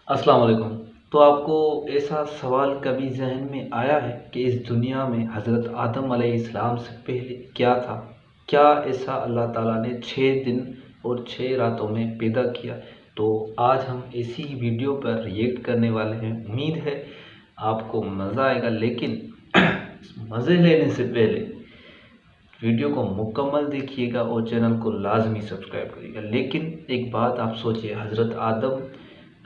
السلام علیکم۔ تو آپ کو ایسا سوال کبھی ذہن میں آیا ہے کہ اس دنیا میں حضرت آدم علیہ السلام سے پہلے کیا تھا؟ کیا ایسا اللہ تعالیٰ نے 6 دن اور 6 راتوں میں پیدا کیا؟ تو آج ہم اسی ویڈیو پر ریئیکٹ کرنے والے ہیں۔ امید ہے آپ کو مزہ آئے گا، لیکن مزے لینے سے پہلے ویڈیو کو مکمل دیکھیے گا اور چینل کو لازمی سبسکرائب کریے گا۔ لیکن ایک بات آپ سوچئے، حضرت آدم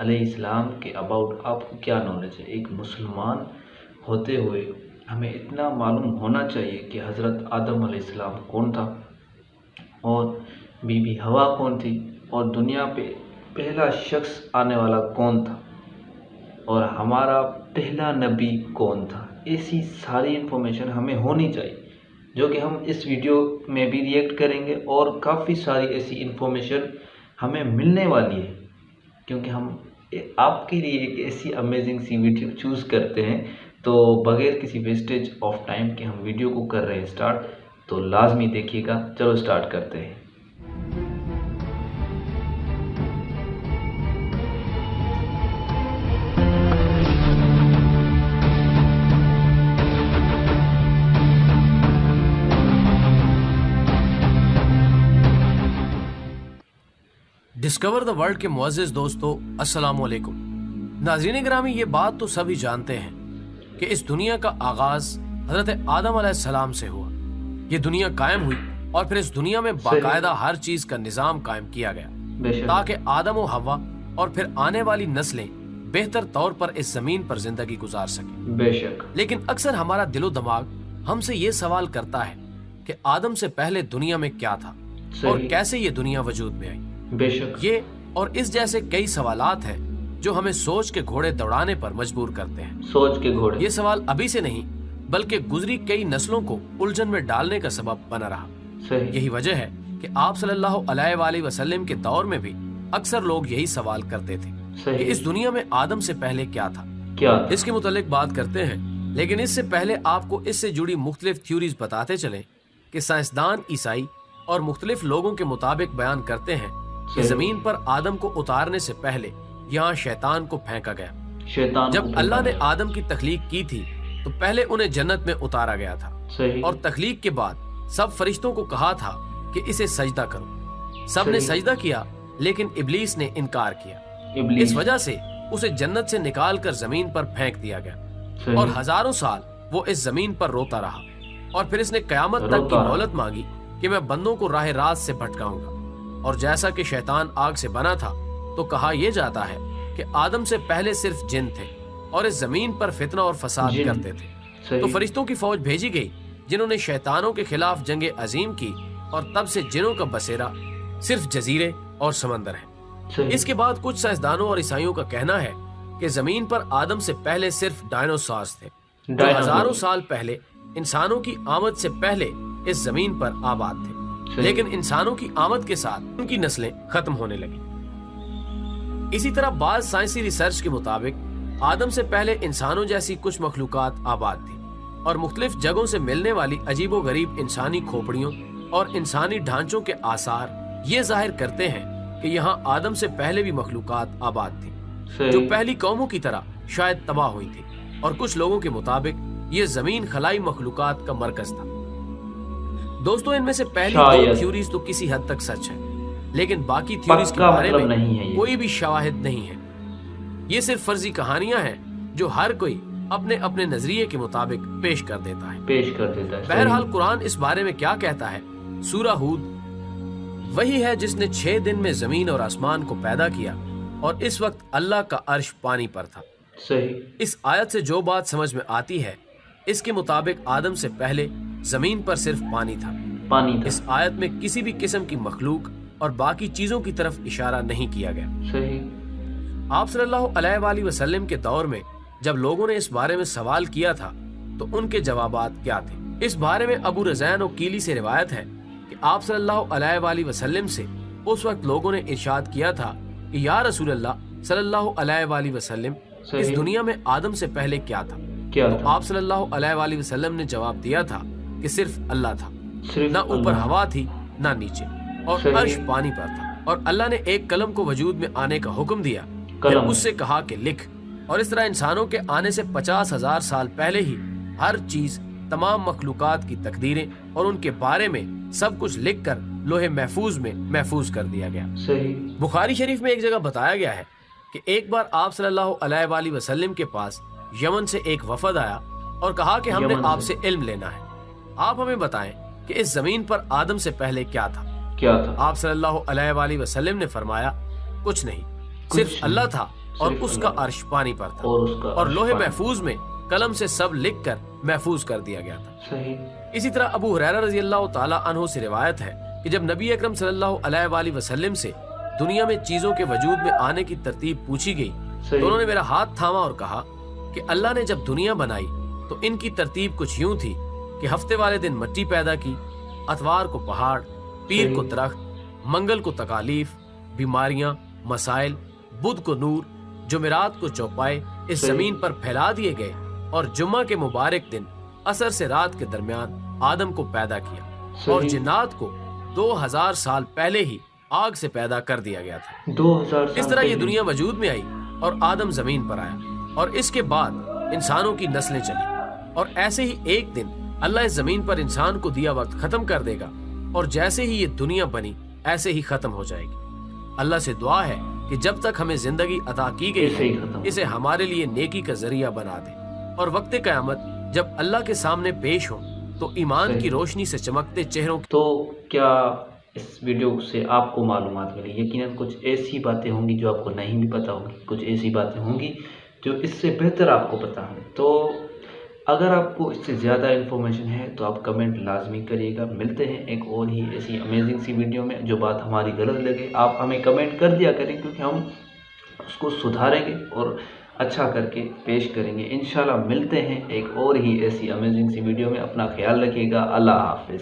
علیہ السلام کے اباؤٹ آپ کو کیا نالج ہے؟ ایک مسلمان ہوتے ہوئے ہمیں اتنا معلوم ہونا چاہیے کہ حضرت آدم علیہ السلام کون تھا، اور بی بی ہوا کون تھی، اور دنیا پہ پہلا شخص آنے والا کون تھا، اور ہمارا پہلا نبی کون تھا۔ ایسی ساری انفارمیشن ہمیں ہونی چاہیے، جو کہ ہم اس ویڈیو میں بھی ریئیکٹ کریں گے، اور کافی ساری ایسی انفارمیشن ہمیں ملنے والی ہے، کیونکہ ہم آپ کے لیے ایک ایسی امیزنگ سی ویڈیو چوز کرتے ہیں۔ تو بغیر کسی ویسٹیج آف ٹائم کے ہم ویڈیو کو کر رہے ہیں سٹارٹ، تو لازمی دیکھیے گا۔ چلو سٹارٹ کرتے ہیں۔ ڈسکور دا ورلڈ کے معزز دوستو، السلام علیکم۔ ناظرین گرامی، یہ بات تو سبھی جانتے ہیں کہ اس دنیا کا آغاز حضرت آدم علیہ السلام سے ہوا۔ یہ دنیا قائم ہوئی اور پھر اس دنیا میں باقاعدہ ہر چیز کا نظام قائم کیا گیا تاکہ آدم و حوا اور پھر آنے والی نسلیں بہتر طور پر اس زمین پر زندگی گزار سکیں۔ بے شک۔ لیکن اکثر ہمارا دل و دماغ ہم سے یہ سوال کرتا ہے کہ آدم سے پہلے دنیا میں کیا تھا اور کیسے یہ دنیا وجود میں آئی۔ بے شک۔ یہ اور اس جیسے کئی سوالات ہیں جو ہمیں سوچ کے گھوڑے دوڑانے پر مجبور کرتے ہیں۔ سوچ کے گھوڑے۔ یہ سوال ابھی سے نہیں بلکہ گزری کئی نسلوں کو الجھن میں ڈالنے کا سبب بنا رہا۔ یہی وجہ ہے کہ آپ صلی اللہ علیہ وآلہ وسلم کے دور میں بھی اکثر لوگ یہی سوال کرتے تھے کہ اس دنیا میں آدم سے پہلے کیا تھا۔ اس کے متعلق بات کرتے ہیں، لیکن اس سے پہلے آپ کو اس سے جڑی مختلف تھیوریز بتاتے چلیں کہ سائنسدان عیسائی اور مختلف لوگوں کے مطابق بیان کرتے ہیں کہ زمین پر آدم کو اتارنے سے پہلے یہاں شیطان کو پھینکا گیا۔ جب اللہ نے آدم کی تخلیق کی تھی تو پہلے انہیں جنت میں اتارا گیا تھا، اور تخلیق کے بعد سب فرشتوں کو کہا تھا کہ اسے سجدہ کرو۔ سب نے سجدہ کیا، لیکن ابلیس نے انکار کیا۔ اس وجہ سے اسے جنت سے نکال کر زمین پر پھینک دیا گیا، اور ہزاروں سال وہ اس زمین پر روتا رہا، اور پھر اس نے قیامت تک کی مہلت مانگی کہ میں بندوں کو راہ راست سے بھٹکاؤں گا۔ اور جیسا کہ شیطان آگ سے بنا تھا، تو کہا یہ جاتا ہے کہ آدم سے پہلے صرف جن تھے اور اس زمین پر فتنہ اور فساد کرتے تھے۔ تو فرشتوں کی فوج بھیجی گئی جنہوں نے شیطانوں کے خلاف جنگ عظیم کی، اور تب سے جنوں کا بسیرا صرف جزیرے اور سمندر ہے۔ اس کے بعد کچھ سائنسدانوں اور عیسائیوں کا کہنا ہے کہ زمین پر آدم سے پہلے صرف ڈائنوسارز تھے، جو ہزاروں سال پہلے انسانوں کی آمد سے پہلے اس زمین پر آباد تھے، لیکن انسانوں کی آمد کے ساتھ ان کی نسلیں ختم ہونے لگیں۔ اسی طرح بعض سائنسی ریسرچ کے مطابق آدم سے پہلے انسانوں جیسی کچھ مخلوقات آباد تھی، اور مختلف جگہوں سے ملنے والی عجیب و غریب انسانی کھوپڑیوں اور انسانی ڈھانچوں کے آثار یہ ظاہر کرتے ہیں کہ یہاں آدم سے پہلے بھی مخلوقات آباد تھی، جو پہلی قوموں کی طرح شاید تباہ ہوئی تھی، اور کچھ لوگوں کے مطابق یہ زمین خلائی مخلوقات کا مرکز تھا۔ دوستو، ان میں سے پہلی دو تھیوریز تو کسی حد تک سچ ہے، لیکن باقی تھیوریز کے بارے میں کوئی بھی شواہد نہیں ہے۔ یہ صرف فرضی کہانیاں ہیں جو ہر کوئی اپنے اپنے نظریے کے مطابق پیش کر دیتا ہے۔ بہرحال قرآن اس بارے میں کیا کہتا ہے؟ سورہ ہود: وہی ہے جس نے 6 دن میں زمین اور آسمان کو پیدا کیا، اور اس وقت اللہ کا عرش پانی پر تھا۔ اس آیت سے جو بات سمجھ میں آتی ہے، اس کے مطابق آدم سے پہلے زمین پر صرف پانی تھا۔ اس آیت میں کسی بھی قسم کی مخلوق اور باقی چیزوں کی طرف اشارہ نہیں کیا گیا۔ آپ صلی اللہ علیہ وآلہ وسلم کے دور میں جب لوگوں نے اس بارے میں سوال کیا تھا تو ان کے جوابات کیا تھے؟ اس بارے میں ابو رزین و کیلی سے روایت ہے کہ آپ صلی اللہ علیہ وآلہ وسلم سے اس وقت لوگوں نے ارشاد کیا تھا کہ یا رسول اللہ صلی اللہ علیہ وآلہ وسلم، اس دنیا میں آدم سے پہلے کیا تھا؟ تو آپ صلی اللہ علیہ وآلہ وسلم نے جواب دیا تھا کہ صرف اللہ تھا، نہ اوپر ہوا تھی نہ نیچے، اور عرش پانی پر تھا، اور اللہ نے ایک قلم کو وجود میں آنے کا حکم دیا پھر اس سے کہا کہ لکھ، اور اس طرح انسانوں کے آنے سے 50,000 سال پہلے ہی ہر چیز، تمام مخلوقات کی تقدیریں اور ان کے بارے میں سب کچھ لکھ کر لوح محفوظ میں محفوظ کر دیا گیا۔ صحیح۔ بخاری شریف میں ایک جگہ بتایا گیا ہے کہ ایک بار آپ صلی اللہ علیہ وآلہ وسلم کے پاس یمن سے ایک وفد آیا اور کہا کہ ہم نے آپ سے علم لینا ہے، آپ ہمیں بتائیں کہ اس زمین پر آدم سے پہلے کیا تھا؟ آپ صلی اللہ علیہ وآلہ وسلم نے فرمایا کچھ نہیں، صرف اللہ تھا اور اس کا عرش پانی پر تھا، اور لوح محفوظ میں قلم سے سب لکھ کر محفوظ کر دیا گیا تھا۔ صحیح۔ اسی طرح ابو ہریرہ رضی اللہ تعالی عنہ سے روایت ہے کہ جب نبی اکرم صلی اللہ علیہ وآلہ وسلم سے دنیا میں چیزوں کے وجود میں آنے کی ترتیب پوچھی گئی تو انہوں نے میرا ہاتھ تھاما اور کہا کہ اللہ نے جب دنیا بنائی تو ان کی ترتیب کچھ یوں تھی کہ ہفتے والے دن مٹی پیدا کی، اتوار کو پہاڑ، پیر کو درخت، منگل کو تکالیف، بیماریاں، مسائل، بدھ کو نور، جمعرات کو چوپائے اس زمین پر پھیلا دیے گئے، اور جمعہ کے مبارک دن عصر سے رات کے درمیان آدم کو پیدا کیا، اور جنات کو 2000 سال پہلے ہی آگ سے پیدا کر دیا گیا تھا۔ 2000 سال اس طرح یہ دنیا وجود میں آئی اور آدم زمین پر آیا، اور اس کے بعد انسانوں کی نسلیں چلی، اور ایسے ہی ایک دن اللہ اس زمین پر انسان کو دیا وقت ختم کر دے گا، اور جیسے ہی یہ دنیا بنی ایسے ہی ختم ہو جائے گی۔ اللہ سے دعا ہے کہ جب تک ہمیں زندگی عطا کی گئی ہے اسے ہمارے لیے نیکی کا ذریعہ بنا دے، اور وقت قیامت جب اللہ کے سامنے پیش ہو تو ایمان کی روشنی سے چمکتے چہروں۔ تو کیا اس ویڈیو سے آپ کو معلومات ملی؟ یقیناً کچھ ایسی باتیں ہوں گی جو آپ کو نہیں بھی پتہ ہوں گی، کچھ ایسی باتیں ہوں گی جو اس سے بہتر آپ کو پتہ ہوں۔ تو اگر آپ کو اس سے زیادہ انفارمیشن ہے تو آپ کمنٹ لازمی کریے گا۔ ملتے ہیں ایک اور ہی ایسی امیزنگ سی ویڈیو میں۔ جو بات ہماری غلط لگے آپ ہمیں کمنٹ کر دیا کریں، کیونکہ ہم اس کو سدھاریں گے اور اچھا کر کے پیش کریں گے۔ انشاءاللہ ملتے ہیں ایک اور ہی ایسی امیزنگ سی ویڈیو میں۔ اپنا خیال رکھیے گا۔ اللہ حافظ۔